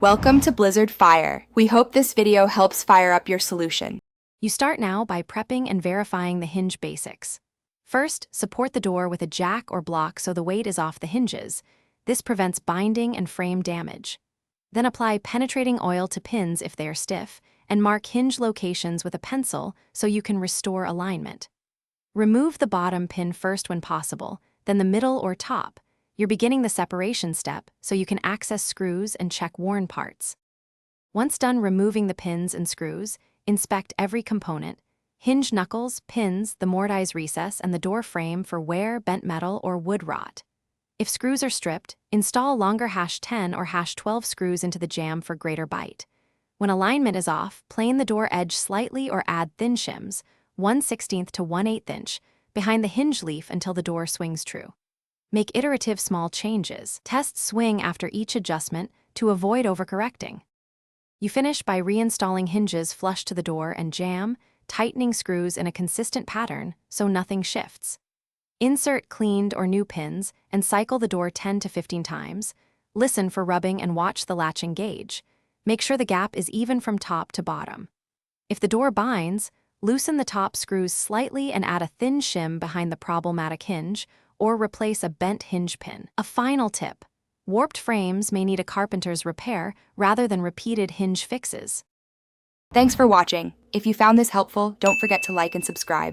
Welcome to Blizzard Fire. We hope this video helps fire up your solution. You start now by prepping and verifying the hinge basics. First, support the door with a jack or block so the weight is off the hinges. This prevents binding and frame damage. Then apply penetrating oil to pins if they are stiff, and mark hinge locations with a pencil so you can restore alignment. Remove the bottom pin first when possible, then the middle or top. You're beginning the separation step so you can access screws and check worn parts. Once done removing the pins and screws, inspect every component: hinge knuckles, pins, the mortise recess, and the door frame for wear, bent metal, or wood rot. If screws are stripped, install longer #10 or #12 screws into the jamb for greater bite. When alignment is off, plane the door edge slightly or add thin shims, 1/16 to 1/8 inch, behind the hinge leaf until the door swings true. Make iterative small changes. Test swing after each adjustment to avoid overcorrecting. You finish by reinstalling hinges flush to the door and jamb, tightening screws in a consistent pattern so nothing shifts. Insert cleaned or new pins and cycle the door 10 to 15 times. Listen for rubbing and watch the latch engage. Make sure the gap is even from top to bottom. If the door binds, loosen the top screws slightly and add a thin shim behind the problematic hinge, or replace a bent hinge pin. A final tip: warped frames may need a carpenter's repair rather than repeated hinge fixes. Thanks for watching. If you found this helpful, don't forget to like and subscribe.